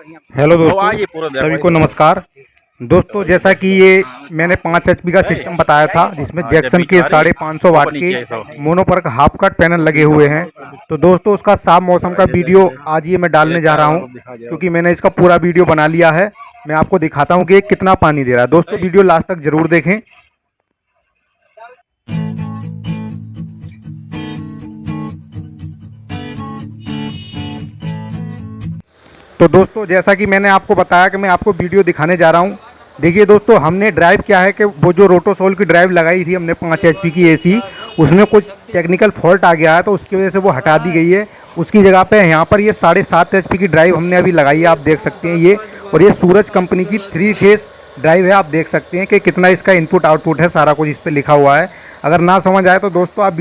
Hello दोस्तों, सभी को नमस्कार। दोस्तों, जैसा कि ये मैंने 5 HP का सिस्टम बताया था जिसमें जैक्सन के 550 वाट के मोनोपर्क हाफ कट पैनल लगे हुए हैं। तो दोस्तों, उसका साफ मौसम का वीडियो आज ये मैं डालने जा रहा हूँ क्योंकि मैंने इसका पूरा वीडियो बना लिया है। मैं आपको दिखाता हूँ कि ये कितना पानी दे रहा है। दोस्तों, वीडियो लास्ट तक जरूर देखें। तो दोस्तों, जैसा कि मैंने आपको बताया कि मैं आपको वीडियो दिखाने जा रहा हूं। देखिए दोस्तों, हमने ड्राइव क्या है कि वो जो रोटोसोल की ड्राइव लगाई थी हमने 5 HP की AC, उसमें कुछ टेक्निकल फॉल्ट आ गया है तो उसकी वजह से वो हटा दी गई है। उसकी जगह पे यहाँ पर ये 7.5 HP की ड्राइव हमने अभी लगाई है, आप देख सकते हैं ये। और ये सूरज कंपनी की 3 फेस ड्राइव है। आप देख सकते हैं कि कितना इसका इनपुट आउटपुट है, सारा कुछ इस पर लिखा हुआ है। अगर ना समझ आए तो दोस्तों आप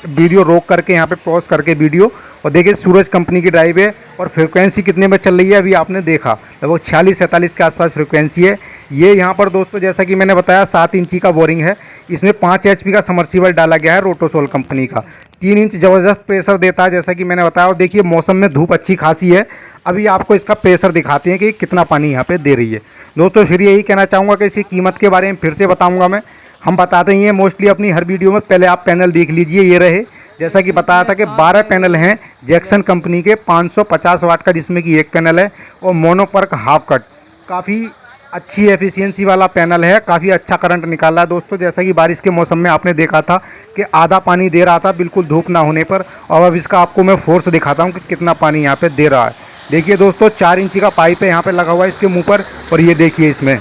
वीडियो रोक करके यहाँ पे पॉज करके वीडियो और देखिए सूरज कंपनी की ड्राइव है। और फ्रिक्वेंसी कितने में चल रही है अभी आपने देखा, लगभग 46-47 के आसपास फ्रिक्वेंसी है। ये यहाँ पर दोस्तों जैसा कि मैंने बताया 7 इंची का बोरिंग है। इसमें 5 HP का समर्सिबल डाला गया है रोटोसोल कंपनी का। 3 इंच ज़बरदस्त प्रेशर देता है जैसा कि मैंने बताया। और देखिए मौसम में धूप अच्छी खासी है। अभी आपको इसका प्रेशर दिखाते हैं कि कितना पानी यहाँ पर दे रही है। दोस्तों, फिर यही कहना चाहूँगा कि इसकी कीमत के बारे में फिर से बताऊँगा मैं। हम बताते ही हैं मोस्टली अपनी हर वीडियो में। पहले आप पैनल देख लीजिए, ये रहे। जैसा कि बताया था कि 12 पैनल हैं जैक्सन कंपनी के 550 वाट का, जिसमें कि एक पैनल है और मोनोपर्क हाफ कट। काफ़ी अच्छी एफिशिएंसी वाला पैनल है, काफ़ी अच्छा करंट निकाला है दोस्तों। जैसा कि बारिश के मौसम में आपने देखा था कि आधा पानी दे रहा था बिल्कुल धूप ना होने पर। और अब इसका आपको मैं फोर्स दिखाता हूँ कि कितना पानी यहाँ पर दे रहा है। देखिए दोस्तों, 4 इंची का पाइप है यहाँ पर लगा हुआ है इसके मुँह पर। और ये देखिए इसमें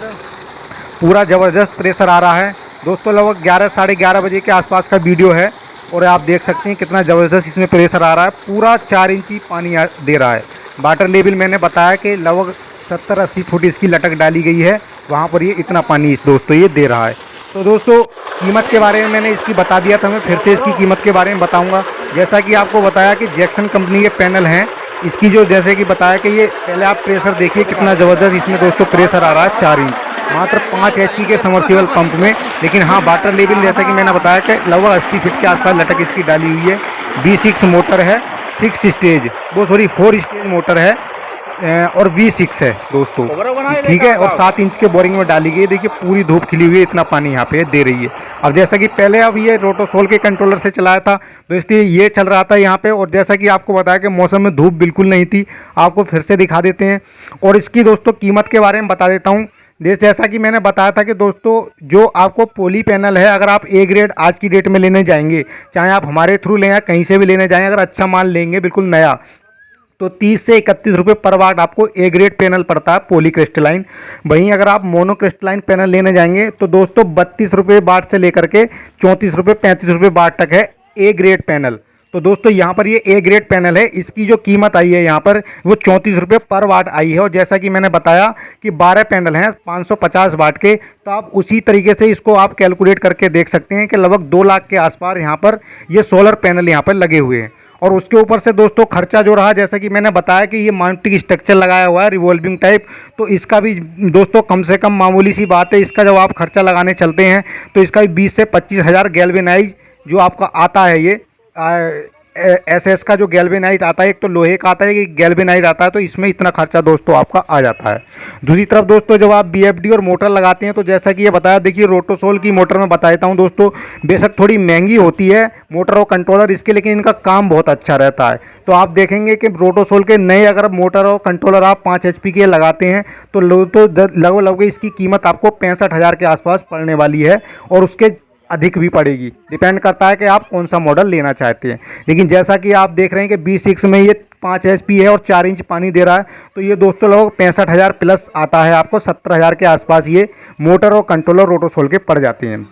पूरा ज़बरदस्त प्रेशर आ रहा है दोस्तों। लगभग 11-11:30 बजे के आसपास का वीडियो है और आप देख सकते हैं कितना ज़बरदस्त इसमें प्रेशर आ रहा है। पूरा 4 इंची पानी दे रहा है। वाटर लेवल मैंने बताया कि लगभग 70-80 फुट इसकी लटक डाली गई है, वहाँ पर ये इतना पानी दोस्तों ये दे रहा है। तो दोस्तों, कीमत के बारे में मैंने इसकी बता दिया था, मैं फिर से इसकी कीमत के बारे में बताऊँगा। जैसा कि आपको बताया कि जैक्सन कंपनी के पैनल हैं। इसकी जो जैसे कि बताया कि ये पहले आप प्रेशर देखिए कितना ज़बरदस्त इसमें दोस्तों प्रेशर आ रहा है। 4 इंच मात्र 5 HP के समर्सिबल पंप में। लेकिन हाँ, वाटर लेवल जैसा कि मैंने बताया कि लगभग 80 फीट के आसपास लटक इसकी डाली हुई है। V6 मोटर है, 4 स्टेज मोटर है और V6 है दोस्तों, ठीक है। और 7 इंच के बोरिंग में डाली गई। देखिए पूरी धूप खिली हुई है, इतना पानी यहाँ पे दे रही है। अब जैसा कि पहले अब ये रोटोसोल के कंट्रोलर से चलाया था तो इसलिए ये चल रहा था यहाँ पे। और जैसा कि आपको बताया कि मौसम में धूप बिल्कुल नहीं थी, आपको फिर से दिखा देते हैं। और इसकी दोस्तों कीमत के बारे में बता देता हूँ। जैसा कि मैंने बताया था कि दोस्तों जो आपको पोली पैनल है, अगर आप A ग्रेड आज की डेट में लेने जाएंगे, चाहे आप हमारे थ्रू लें या कहीं से भी लेने जाएं, अगर अच्छा माल लेंगे बिल्कुल नया, तो 30 से 31 रुपये पर वाट आपको A ग्रेड पैनल पड़ता है पोली क्रिस्टलाइन। वहीं अगर आप मोनो क्रिस्टलाइन पैनल लेने जाएंगे तो दोस्तों 32 रुपये वाट से लेकर के 34 रुपये 35 रुपये वाट तक है A ग्रेड पैनल। तो दोस्तों यहाँ पर ये A ग्रेड पैनल है, इसकी जो कीमत आई है यहाँ पर वो 34 रुपये पर वाट आई है। और जैसा कि मैंने बताया कि 12 पैनल हैं 550 वाट के, तो आप उसी तरीके से इसको आप कैलकुलेट करके देख सकते हैं कि लगभग 2 लाख के आसपास यहाँ पर ये सोलर पैनल यहाँ पर लगे हुए हैं। और उसके ऊपर से दोस्तों खर्चा जो रहा, जैसा कि मैंने बताया कि ये माउंटिंग स्ट्रक्चर लगाया हुआ है रिवॉल्विंग टाइप, तो इसका भी दोस्तों कम से कम मामूली सी बात है। इसका जब आप खर्चा लगाने चलते हैं तो इसका भी 20 से 25 हज़ार गैल्वेनाइज जो आपका आता है ये SS का जो गैल्वेनाइट आता है, एक तो लोहे का आता है, एक गैल्वेनाइट आता है, तो इसमें इतना खर्चा दोस्तों आपका आ जाता है। दूसरी तरफ दोस्तों जब आप BFD और मोटर लगाते हैं तो जैसा कि ये बताया, देखिए रोटोसोल की मोटर में बता देता हूँ दोस्तों, बेशक थोड़ी महंगी होती है मोटर और कंट्रोलर इसके, लेकिन इनका काम बहुत अच्छा रहता है। तो आप देखेंगे कि रोटोसोल के नए अगर मोटर और कंट्रोलर आप 5 HP के लगाते हैं तो लगभग इसकी कीमत आपको 65,000 के आसपास पड़ने वाली है। और उसके अधिक भी पड़ेगी, डिपेंड करता है कि आप कौन सा मॉडल लेना चाहते हैं। लेकिन जैसा कि आप देख रहे हैं कि V6 में ये 5 HP है और 4 इंच पानी दे रहा है, तो ये दोस्तों लगभग 65,000 प्लस आता है, आपको 70,000 के आसपास ये मोटर और कंट्रोलर रोटोसोल के पड़ जाते हैं।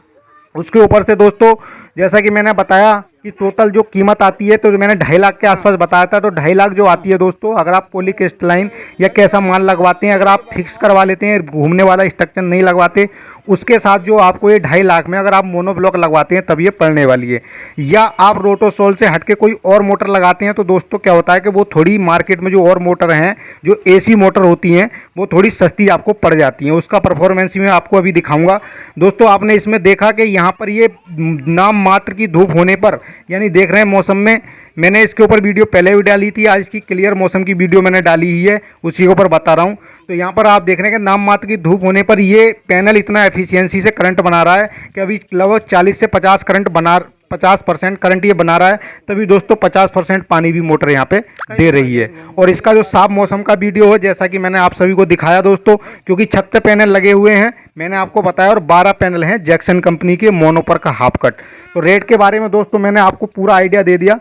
उसके ऊपर से दोस्तों जैसा कि मैंने बताया कि टोटल जो कीमत आती है तो मैंने 2.5 लाख के आसपास बताया था। तो 2.5 लाख जो आती है दोस्तों, अगर आप पोली क्रिस्टलाइन या कैसा माल लगवाते हैं, अगर आप फिक्स करवा लेते हैं, घूमने वाला स्ट्रक्चर नहीं लगवाते, उसके साथ जो आपको ये 2.5 लाख में अगर आप मोनोब्लॉक लगवाते हैं तब ये पड़ने वाली है। या आप रोटोसोल से हटके कोई और मोटर लगाते हैं तो दोस्तों क्या होता है कि वो थोड़ी मार्केट में जो और मोटर हैं जो AC मोटर होती हैं वो थोड़ी सस्ती आपको पड़ जाती हैं। उसका परफॉर्मेंस मैं आपको अभी दिखाऊंगा। दोस्तों आपने इसमें देखा कि यहाँ पर ये नाम मात्र की धूप होने पर यानी देख रहे हैं मौसम में, मैंने इसके ऊपर वीडियो पहले भी डाली थी, आज की क्लियर मौसम की वीडियो मैंने डाली ही है, उसी के ऊपर बता रहा हूँ। तो यहाँ पर आप देख रहे हैं कि नाम मात्र की धूप होने पर ये पैनल इतना एफिशिएंसी से करंट बना रहा है कि अभी लगभग 40 से 50% करंट ये बना रहा है। तभी दोस्तों 50% पानी भी मोटर यहाँ पे दे रही है। और इसका जो साफ मौसम का वीडियो है, जैसा कि मैंने आप सभी को दिखाया दोस्तों, क्योंकि 6 पैनल लगे हुए हैं मैंने आपको बताया, और 12 पैनल हैं जैक्सन कंपनी के मोनोपर का हाफ कट। तो रेट के बारे में दोस्तों मैंने आपको पूरा आइडिया दे दिया।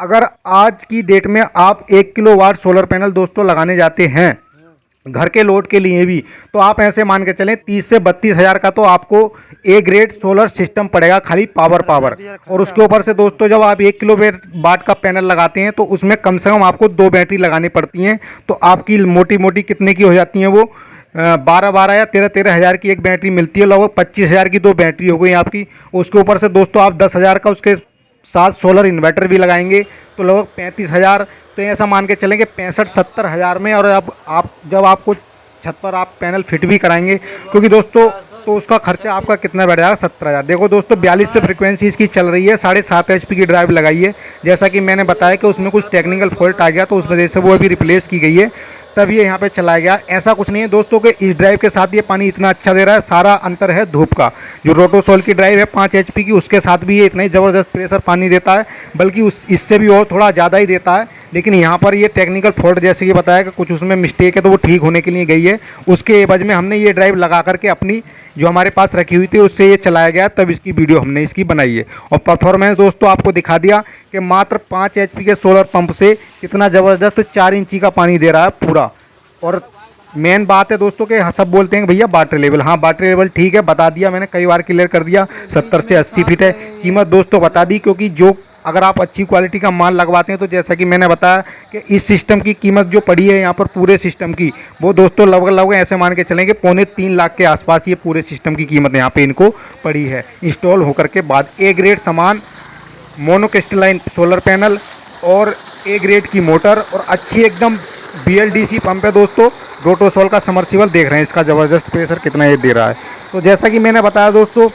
अगर आज की डेट में आप 1 किलोवाट सोलर पैनल दोस्तों लगाने जाते हैं घर के लोड के लिए भी, तो आप ऐसे मान के चलें 30 से 32 हज़ार का तो आपको ए ग्रेड सोलर सिस्टम पड़ेगा, खाली पावर। और उसके ऊपर से दोस्तों जब आप 1 किलोवाट का पैनल लगाते हैं तो उसमें कम से कम आपको 2 बैटरी लगानी पड़ती हैं। तो आपकी मोटी मोटी कितने की हो जाती हैं वो 12 या 13 हज़ार की एक बैटरी मिलती है, लगभग 25 हज़ार की 2 बैटरी हो गई आपकी। उसके ऊपर से दोस्तों आप 10 हज़ार का उसके साथ सोलर इन्वर्टर भी लगाएंगे तो लगभग 35 हज़ार। तो ऐसा मान के चलेंगे 65-70 हज़ार में। और अब आप जब आपको छत पर आप पैनल फिट भी कराएंगे, क्योंकि दोस्तों तो उसका खर्चा आपका कितना बैठ जाएगा, 70 हज़ार। देखो दोस्तों 42 पे फ्रिक्वेंसी इसकी चल रही है, 7.5 HP की ड्राइव लगाई है। जैसा कि मैंने बताया कि उसमें कुछ टेक्निकल फॉल्ट आ गया तो उस वजह से वो अभी रिप्लेस की गई है, तब ये यहाँ पे चलाया गया। ऐसा कुछ नहीं है दोस्तों कि इस ड्राइव के साथ ये पानी इतना अच्छा दे रहा है, सारा अंतर है धूप का। जो रोटोसोल की ड्राइव है 5 HP की, उसके साथ भी ये इतना ही ज़बरदस्त प्रेशर पानी देता है, बल्कि इससे भी और थोड़ा ज़्यादा ही देता है। लेकिन यहाँ पर ये टेक्निकल फॉल्ट जैसे कि बताया कि कुछ उसमें मिस्टेक है तो वो ठीक होने के लिए गई है। उसके एवज में हमने ये ड्राइव लगा करके अपनी जो हमारे पास रखी हुई थी उससे ये चलाया गया, तब इसकी वीडियो हमने इसकी बनाई है। और परफॉर्मेंस दोस्तों आपको दिखा दिया कि मात्र 5 HP के सोलर पंप से कितना ज़बरदस्त 4 इंची का पानी दे रहा है पूरा। और मेन बात है दोस्तों कि सब बोलते हैं कि भैया बैटरी लेवल, हाँ बैटरी लेवल ठीक है, बता दिया मैंने, कई बार क्लियर कर दिया, 70 से 80 फीट है। कीमत दोस्तों बता दी, क्योंकि जो अगर आप अच्छी क्वालिटी का माल लगवाते हैं तो जैसा कि मैंने बताया कि इस सिस्टम की कीमत जो पड़ी है यहाँ पर पूरे सिस्टम की, वो दोस्तों लगभग ऐसे मान के चलेंगे 2.25 लाख के आसपास ये पूरे सिस्टम की कीमत यहाँ पे इनको पड़ी है। इंस्टॉल होकर के बाद ए ग्रेड सामान, मोनोक्रिस्टलाइन सोलर पैनल और ए ग्रेड की मोटर और अच्छी एकदम BLDC पंप है दोस्तों। रोटोसोल का समर्सिबल देख रहे हैं, इसका ज़बरदस्त प्रेशर कितना ये दे रहा है। तो जैसा कि मैंने बताया दोस्तों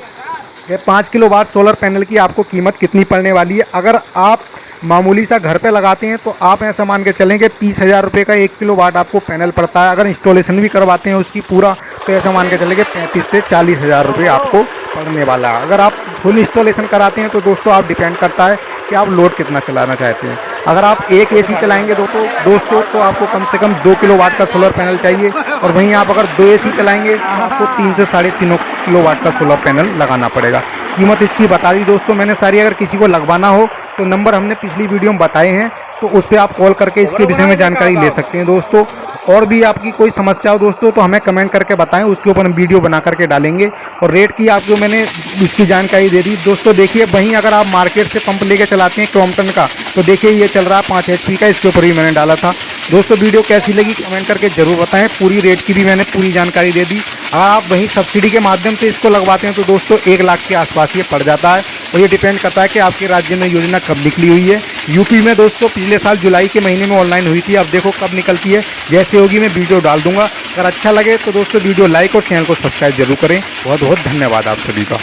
कि 5 किलोवाट सोलर पैनल की आपको कीमत कितनी पड़ने वाली है। अगर आप मामूली सा घर पे लगाते हैं तो आप ऐसा मान के चलें कि 30 हज़ार रुपये का 1 किलोवाट आपको पैनल पड़ता है। अगर इंस्टॉलेशन भी करवाते हैं उसकी पूरा, तो ऐसा मान के चलें कि 35 से 40 हज़ार रुपये आपको पड़ने वाला है। अगर आप फुल इंस्टॉलेशन कराते हैं तो दोस्तों आप डिपेंड करता है कि आप लोड कितना चलाना चाहते हैं। अगर आप एक AC चलाएंगे दोस्तों तो आपको कम से कम 2 किलोवाट का सोलर पैनल चाहिए, और वहीं आप अगर 2 AC चलाएंगे तो आपको 3 से 3.5 किलोवाट का सोलर पैनल लगाना पड़ेगा। कीमत इसकी बता दी दोस्तों मैंने सारी। अगर किसी को लगवाना हो तो नंबर हमने पिछली वीडियो में बताए हैं, तो उस पर आप कॉल करके इसके विषय में जानकारी ले सकते हैं दोस्तों। और भी आपकी कोई समस्या हो दोस्तों तो हमें कमेंट करके बताएं, उसके ऊपर हम वीडियो बना करके डालेंगे। और रेट की आपको मैंने इसकी जानकारी दे दी दोस्तों। देखिए वहीं अगर आप मार्केट से पंप लेके चलाते हैं क्रॉम्पटन का, तो देखिए ये चल रहा है 5 HP का, इसके ऊपर भी मैंने डाला था दोस्तों। वीडियो कैसी लगी कमेंट करके जरूर बताएं। पूरी रेट की भी मैंने पूरी जानकारी दे दी। अगर आप वहीं सब्सिडी के माध्यम से इसको लगवाते हैं तो दोस्तों 1 लाख के आसपास ये पड़ जाता है। और ये डिपेंड करता है कि आपके राज्य में योजना कब निकली हुई है। यूपी में दोस्तों पिछले साल जुलाई के महीने में ऑनलाइन हुई थी, अब देखो कब निकलती है। जैसे होगी मैं वीडियो डाल दूंगा। अगर अच्छा लगे तो दोस्तों वीडियो लाइक और चैनल को सब्सक्राइब जरूर करें। बहुत बहुत धन्यवाद आप सभी का।